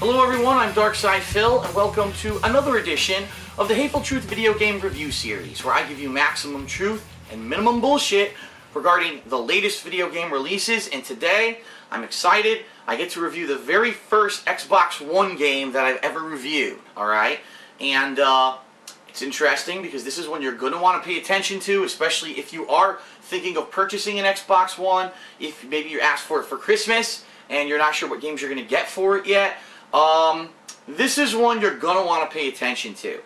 Hello everyone, I'm Darkside Phil, and welcome to another edition of the Hateful Truth video game review series, where I give you maximum truth and minimum bullshit regarding the latest video game releases. And today, I'm excited. I get to review the very first Xbox One game that I've ever reviewed, alright? And it's interesting because this is one you're going to want to pay attention to, especially if you are thinking of purchasing an Xbox One, if maybe you asked for it for Christmas and you're not sure what games you're going to get for it yet. This is one you're going to want to pay attention to.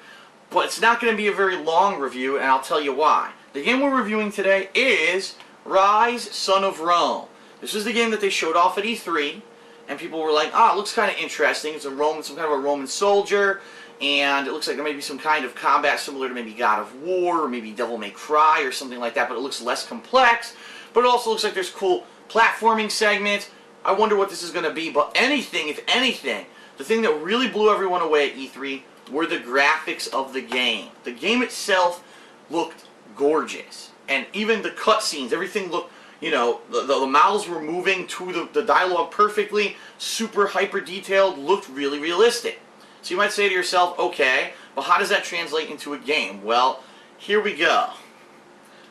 But it's not going to be a very long review, and I'll tell you why. The game we're reviewing today is Ryse, Son of Rome. This is the game that they showed off at E3, and people were like, it looks kind of interesting. It's some kind of a Roman soldier, and it looks like there may be some kind of combat similar to maybe God of War, or maybe Devil May Cry, or something like that, but it looks less complex. But it also looks like there's cool platforming segments. I wonder what this is going to be, but if anything, the thing that really blew everyone away at E3 were the graphics of the game. The game itself looked gorgeous, and even the cutscenes, everything looked, the mouths were moving to the dialogue perfectly, super hyper detailed, looked really realistic. So you might say to yourself, okay, but how does that translate into a game? Well, here we go.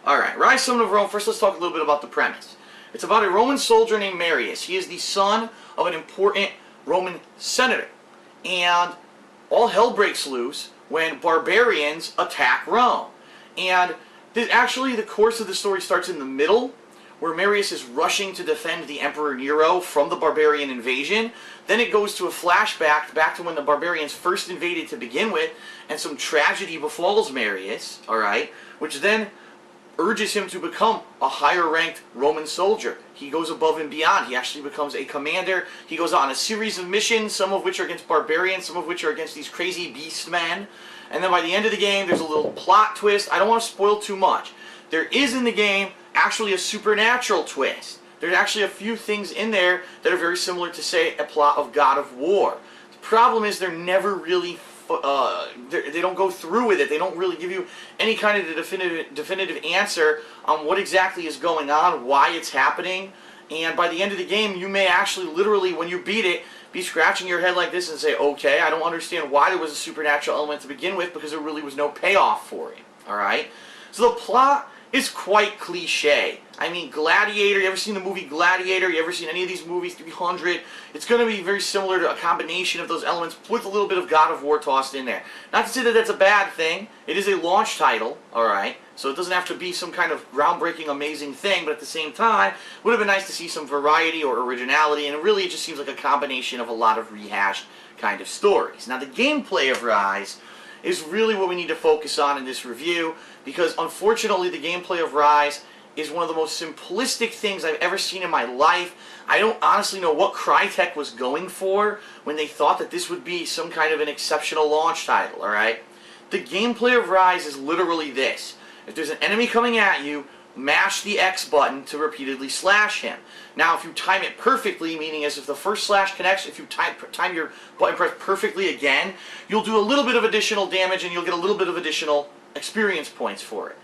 Alright, Ryse, Son of Rome. First, let's talk a little bit about the premise. It's about a Roman soldier named Marius. He is the son of an important Roman senator. And all hell breaks loose when barbarians attack Rome. And actually, the course of the story starts in the middle, where Marius is rushing to defend the Emperor Nero from the barbarian invasion. Then it goes to a flashback back to when the barbarians first invaded to begin with, and some tragedy befalls Marius, alright, which then urges him to become a higher-ranked Roman soldier. He goes above and beyond. He actually becomes a commander. He goes on a series of missions, some of which are against barbarians, some of which are against these crazy beast men. And then by the end of the game, there's a little plot twist. I don't want to spoil too much. There is in the game actually a supernatural twist. There's actually a few things in there that are very similar to, say, a plot of God of War. The problem is they're never really they don't go through with it. They don't really give you any kind of definitive answer on what exactly is going on, why it's happening. And by the end of the game, you may actually literally, when you beat it, be scratching your head like this and say, okay, I don't understand why there was a supernatural element to begin with, because there really was no payoff for it. Alright? So the plot is quite cliche. I mean, Gladiator, you ever seen the movie Gladiator? You ever seen any of these movies, 300? It's going to be very similar to a combination of those elements with a little bit of God of War tossed in there. Not to say that that's a bad thing. It is a launch title, alright? So it doesn't have to be some kind of groundbreaking, amazing thing, but at the same time, it would have been nice to see some variety or originality, and really it just seems like a combination of a lot of rehashed kind of stories. Now, the gameplay of Ryse is really what we need to focus on in this review, because unfortunately the gameplay of Ryse is one of the most simplistic things I've ever seen in my life. I don't honestly know what Crytek was going for when they thought that this would be some kind of an exceptional launch title, alright? The gameplay of Ryse is literally this. If there's an enemy coming at you, mash the X button to repeatedly slash him. Now, if you time it perfectly, meaning as if the first slash connects, if you time your button press perfectly again, you'll do a little bit of additional damage and you'll get a little bit of additional experience points for it.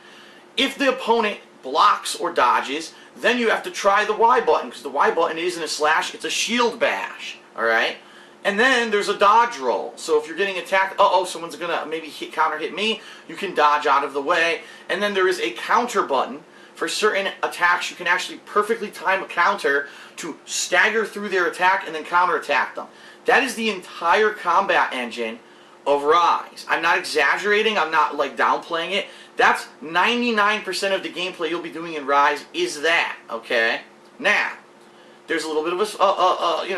If the opponent blocks or dodges, then you have to try the Y button, because the Y button isn't a slash, it's a shield bash. Alright? And then there's a dodge roll. So if you're getting attacked, someone's going to maybe counter hit me, you can dodge out of the way. And then there is a counter button. For certain attacks, you can actually perfectly time a counter to stagger through their attack and then counterattack them. That is the entire combat engine of Ryse. I'm not exaggerating, I'm not like downplaying it. That's 99% of the gameplay you'll be doing in Ryse is that, okay? Now, there's a little bit of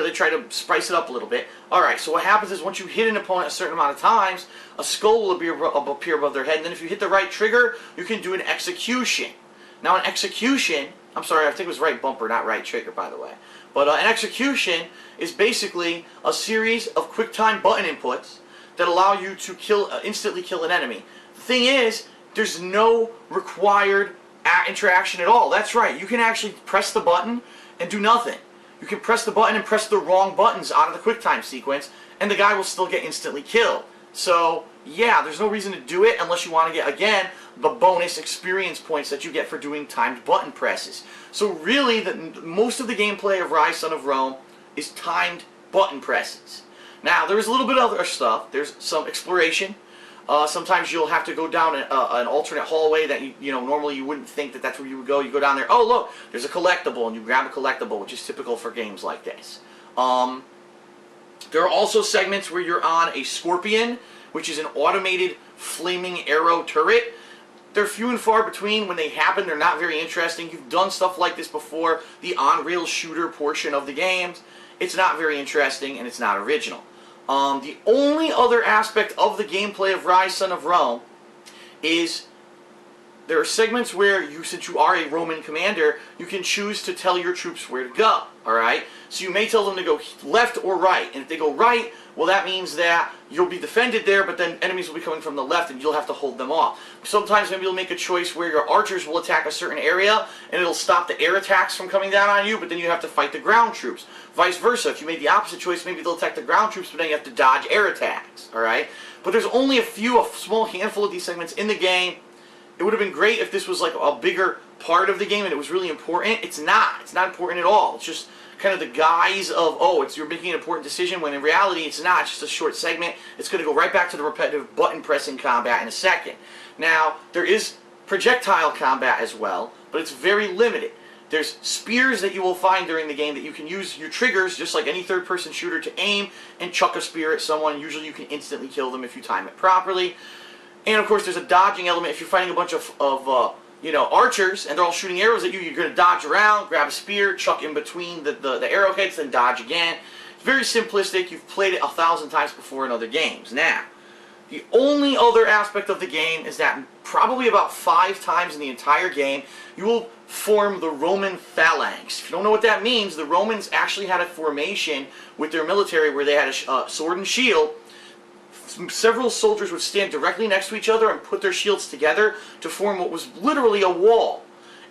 they try to spice it up a little bit. Alright, so what happens is once you hit an opponent a certain amount of times, a skull will appear above their head, and then if you hit the right trigger, you can do an execution. Now an execution, I'm sorry, I think it was right bumper, not right trigger, by the way. But an execution is basically a series of quick time button inputs that allow you to instantly kill an enemy. The thing is, there's no required interaction at all. That's right, you can actually press the button and do nothing. You can press the button and press the wrong buttons out of the quick time sequence, and the guy will still get instantly killed. So, yeah, there's no reason to do it unless you want to get, again, the bonus experience points that you get for doing timed button presses. So really, most of the gameplay of Ryse, Son of Rome is timed button presses. Now, there's a little bit of other stuff. There's some exploration. Sometimes you'll have to go down an alternate hallway that you know normally you wouldn't think that that's where you would go. You go down there. Oh look, there's a collectible, and you grab a collectible, which is typical for games like this. There are also segments where you're on a scorpion, which is an automated flaming arrow turret. They're few and far between. When they happen, they're not very interesting. You've done stuff like this before. The on-rail shooter portion of the games, it's not very interesting and it's not original. The only other aspect of the gameplay of Ryse, Son of Rome is there are segments where you, since you are a Roman commander, you can choose to tell your troops where to go, alright? So you may tell them to go left or right, and if they go right, well that means that you'll be defended there, but then enemies will be coming from the left and you'll have to hold them off. Sometimes maybe you'll make a choice where your archers will attack a certain area, and it'll stop the air attacks from coming down on you, but then you have to fight the ground troops. Vice versa, if you made the opposite choice, maybe they'll attack the ground troops, but then you have to dodge air attacks, alright? But there's only a small handful of these segments in the game. It would have been great if this was like a bigger part of the game and it was really important. It's not. It's not important at all. It's just kind of the guise of, oh, you're making an important decision, when in reality it's not. It's just a short segment. It's going to go right back to the repetitive button pressing combat in a second. Now, there is projectile combat as well, but it's very limited. There's spears that you will find during the game that you can use your triggers, just like any third-person shooter, to aim and chuck a spear at someone. Usually you can instantly kill them if you time it properly. And of course, there's a dodging element. If you're fighting a bunch of archers and they're all shooting arrows at you, you're going to dodge around, grab a spear, chuck in between the arrowheads, then dodge again. It's very simplistic. You've played it 1,000 times before in other games. Now, the only other aspect of the game is that probably about 5 times in the entire game, you will form the Roman phalanx. If you don't know what that means, the Romans actually had a formation with their military where they had a sword and shield. Several soldiers would stand directly next to each other and put their shields together to form what was literally a wall.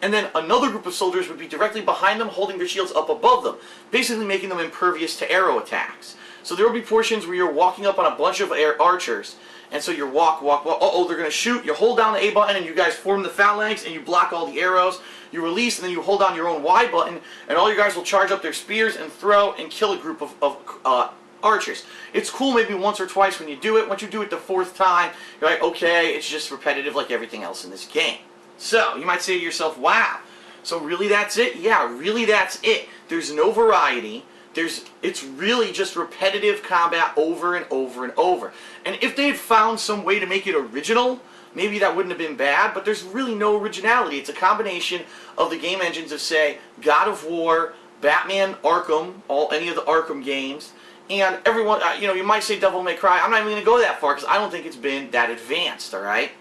And then another group of soldiers would be directly behind them, holding their shields up above them, basically making them impervious to arrow attacks. So there will be portions where you're walking up on a bunch of archers, and so you're walk, uh-oh, they're going to shoot. You hold down the A button and you guys form the phalanx and you block all the arrows. You release and then you hold down your own Y button, and all your guys will charge up their spears and throw and kill a group of archers. It's cool maybe once or twice when you do it. Once you do it the 4th time, you're like, okay, it's just repetitive like everything else in this game. So, you might say to yourself, wow, so really that's it? Yeah, really that's it. There's no variety. It's really just repetitive combat over and over and over. And if they had found some way to make it original, maybe that wouldn't have been bad, but there's really no originality. It's a combination of the game engines of, say, God of War, Batman, Arkham, any of the Arkham games, and everyone, you might say Devil May Cry. I'm not even going to go that far because I don't think it's been that advanced, alright?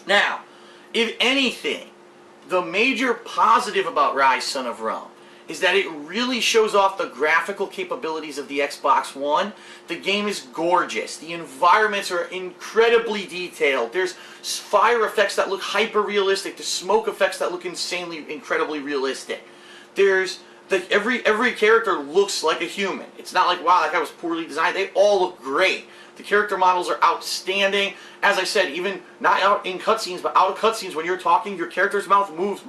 Now, if anything, the major positive about Ryse, Son of Rome is that it really shows off the graphical capabilities of the Xbox One. The game is gorgeous. The environments are incredibly detailed. There's fire effects that look hyper-realistic. There's smoke effects that look incredibly realistic. There's every character looks like a human. It's not like, wow, that guy was poorly designed. They all look great. The character models are outstanding. As I said, even not out in cutscenes, but out of cutscenes, when you're talking, your character's mouth moves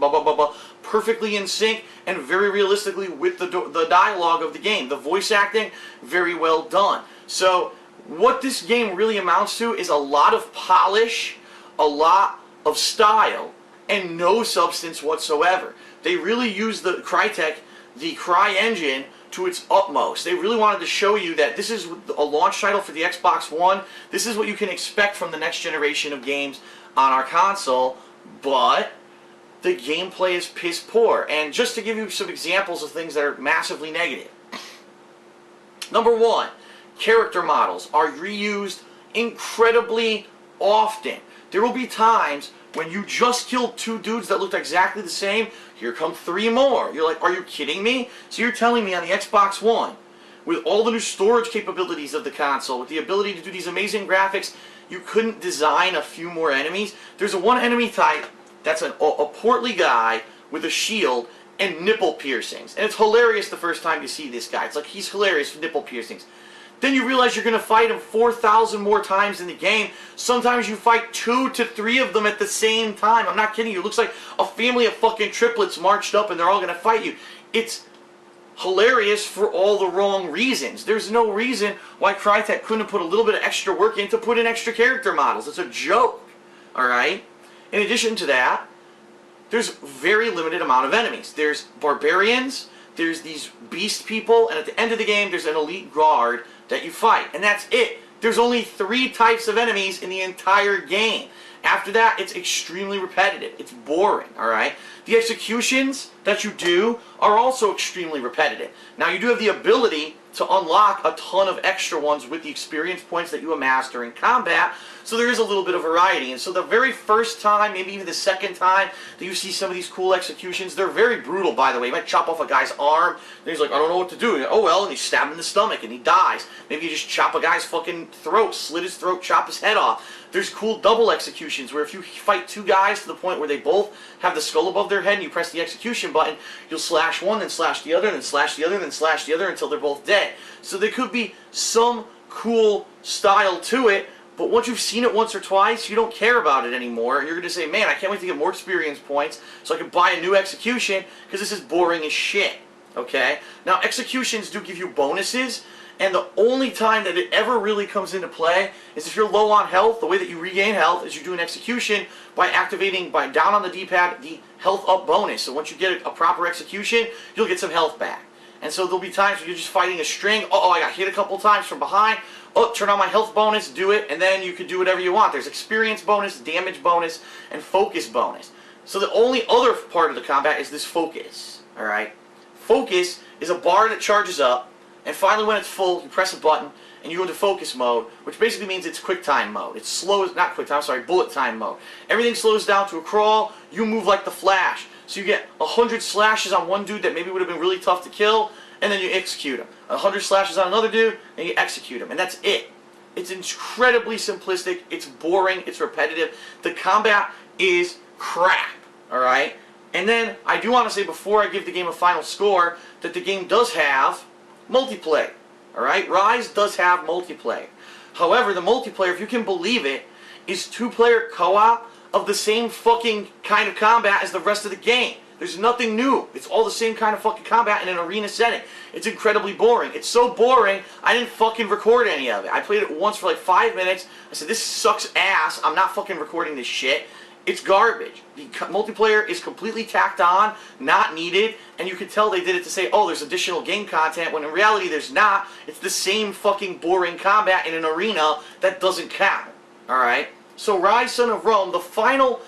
perfectly in sync and very realistically with the dialogue of the game. The voice acting, very well done. So what this game really amounts to is a lot of polish, a lot of style, and no substance whatsoever. They really use the Crytek, the Cry engine, to its utmost. They really wanted to show you that this is a launch title for the Xbox One. This is what you can expect from the next generation of games on our console, but the gameplay is piss poor. And just to give you some examples of things that are massively negative. Number 1, character models are reused incredibly often. There will be times when you just killed 2 dudes that looked exactly the same, here come 3 more. You're like, are you kidding me? So you're telling me on the Xbox One, with all the new storage capabilities of the console, with the ability to do these amazing graphics, you couldn't design a few more enemies? There's one enemy type that's a portly guy with a shield and nipple piercings. And it's hilarious the first time you see this guy. It's like, he's hilarious with nipple piercings. Then you realize you're going to fight him 4,000 more times in the game. Sometimes you fight 2 to 3 of them at the same time. I'm not kidding you. It looks like a family of fucking triplets marched up and they're all going to fight you. It's hilarious for all the wrong reasons. There's no reason why Crytek couldn't have put a little bit of extra work in to put in extra character models. It's a joke, alright? In addition to that, there's very limited amount of enemies. There's barbarians, there's these beast people, and at the end of the game, there's an elite guard that you fight. And that's it. There's only 3 types of enemies in the entire game. After that, it's extremely repetitive. It's boring, alright? The executions that you do are also extremely repetitive. Now, you do have the ability to unlock a ton of extra ones with the experience points that you amass during combat, so there is a little bit of variety. And so the very first time, maybe even the second time that you see some of these cool executions, they're very brutal, by the way. You might chop off a guy's arm, and he's like, I don't know what to do. And, oh well, and you stab him in the stomach, and he dies. Maybe you just chop a guy's fucking throat, slit his throat, chop his head off. There's cool double executions where if you fight 2 guys to the point where they both have the skull above their head and you press the execution button, you'll slash one, then slash the other, then slash the other, then slash the other until they're both dead. So there could be some cool style to it, but once you've seen it once or twice, you don't care about it anymore. You're going to say, man, I can't wait to get more experience points so I can buy a new execution because this is boring as shit. Okay? Now, executions do give you bonuses, and the only time that it ever really comes into play is if you're low on health. The way that you regain health is you do an execution by activating, by down on the D-pad, the health up bonus. So once you get a proper execution, you'll get some health back. And so there'll be times where you're just fighting a string. Oh, I got hit a couple times from behind. Oh, turn on my health bonus, do it, and then you can do whatever you want. There's experience bonus, damage bonus, and focus bonus. So the only other part of the combat is this focus. Alright? Focus is a bar that charges up, and finally when it's full, you press a button, and you go into focus mode, which basically means it's quick time mode. It's slow, not quick time, sorry, bullet time mode. Everything slows down to a crawl, you move like the Flash. So you get 100 slashes on one dude that maybe would have been really tough to kill, and then you execute him. 100 slashes on another dude, and you execute him. And that's it. It's incredibly simplistic, it's boring, it's repetitive. The combat is crap, alright? And then, I do want to say before I give the game a final score, that the game does have multiplayer. Alright? Ryse does have multiplayer. However, the multiplayer, if you can believe it, is 2-player co-op of the same fucking kind of combat as the rest of the game. There's nothing new. It's all the same kind of fucking combat in an arena setting. It's incredibly boring. It's so boring, I didn't fucking record any of it. I played it once for like 5 minutes. I said, this sucks ass. I'm not fucking recording this shit. It's garbage. The multiplayer is completely tacked on, not needed, and you can tell they did it to say, oh, there's additional game content, when in reality there's not. It's the same fucking boring combat in an arena that doesn't count. Alright? So Ryse, Son of Rome, the final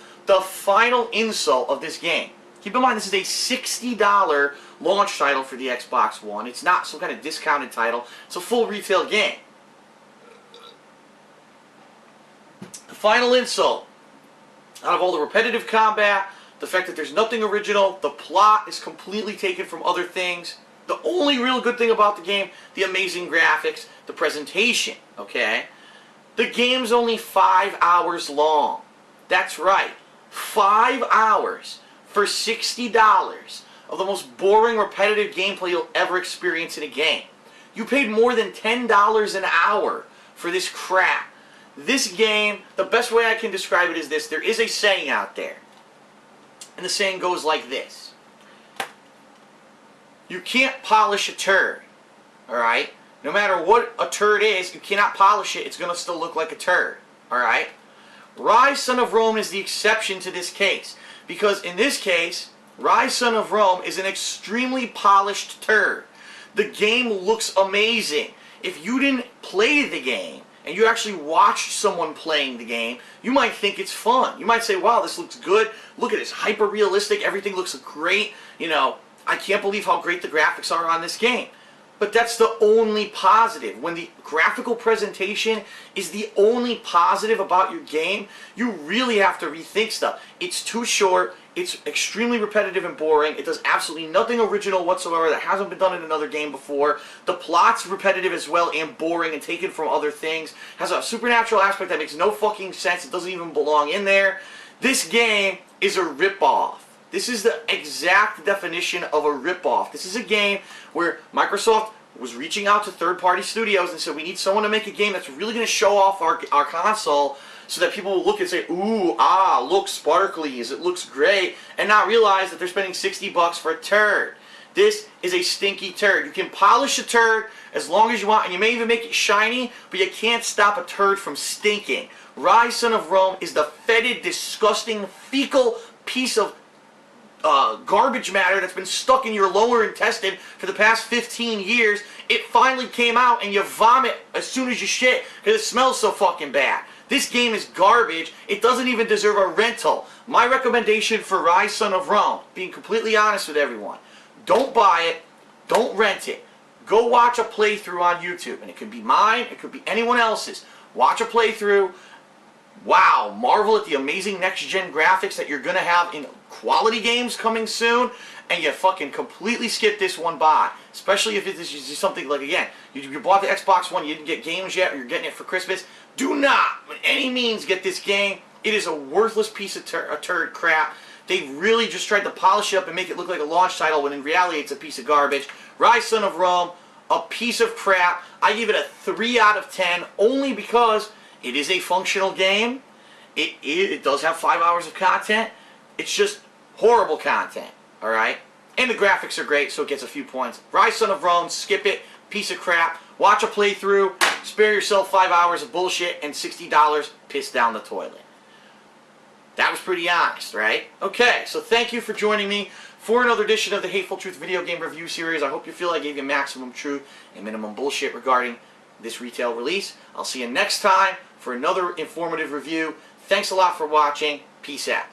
insult of this game. Keep in mind, this is a $60 launch title for the Xbox One. It's not some kind of discounted title. It's a full retail game. The final insult, out of all the repetitive combat, the fact that there's nothing original, the plot is completely taken from other things. The only real good thing about the game, the amazing graphics, the presentation, okay? The game's only 5 hours long. That's right. 5 hours for $60 of the most boring, repetitive gameplay you'll ever experience in a game. You paid more than $10 an hour for this crap. This game, the best way I can describe it is this. There is a saying out there. And the saying goes like this. You can't polish a turd. Alright? No matter what a turd is, you cannot polish it. It's going to still look like a turd. Alright? Ryse, Son of Rome is the exception to this case. Because in this case, Ryse, Son of Rome is an extremely polished turd. The game looks amazing. If you didn't play the game, and you actually watched someone playing the game, you might think it's fun. You might say, wow, this looks good. Look at this, hyper-realistic. Everything looks great. You know, I can't believe how great the graphics are on this game. But that's the only positive. When the graphical presentation is the only positive about your game, you really have to rethink stuff. It's too short. It's extremely repetitive and boring. It does absolutely nothing original whatsoever that hasn't been done in another game before. The plot's repetitive as well and boring and taken from other things. Has a supernatural aspect that makes no fucking sense. It doesn't even belong in there. This game is a ripoff. This is the exact definition of a ripoff. This is a game where Microsoft was reaching out to third-party studios and said, we need someone to make a game that's really going to show off our console so that people will look and say, ooh, look sparkly, it looks great, and not realize that they're spending $60 for a turd. This is a stinky turd. You can polish a turd as long as you want, and you may even make it shiny, but you can't stop a turd from stinking. Ryse, son of Rome, is the fetid, disgusting, fecal piece of garbage matter that's been stuck in your lower intestine for the past 15 years. It finally came out and you vomit as soon as you shit because it smells so fucking bad. This game is garbage. It doesn't even deserve a rental. My recommendation for Ryse, son of Rome, being completely honest with everyone, don't buy it, don't rent it. Go watch a playthrough on YouTube, and it could be mine, it could be anyone else's. Watch a playthrough. Wow, marvel at the amazing next-gen graphics that you're going to have in quality games coming soon, and you fucking completely skip this one by. Especially if this is something like, again, you bought the Xbox One, you didn't get games yet, or you're getting it for Christmas. Do not, by any means, get this game. It is a worthless piece of turd crap. They really just tried to polish it up and make it look like a launch title, when in reality it's a piece of garbage. Ryse, son of Rome, a piece of crap. I give it a 3 out of 10, only because it is a functional game. It does have 5 hours of content. It's just horrible content, alright? And the graphics are great, so it gets a few points. Ryse, son of Rome, skip it, piece of crap. Watch a playthrough, spare yourself 5 hours of bullshit, and $60 piss down the toilet. That was pretty honest, right? Okay, so thank you for joining me for another edition of the Hateful Truth video game review series. I hope you feel I gave you maximum truth and minimum bullshit regarding this retail release. I'll see you next time for another informative review. Thanks a lot for watching. Peace out.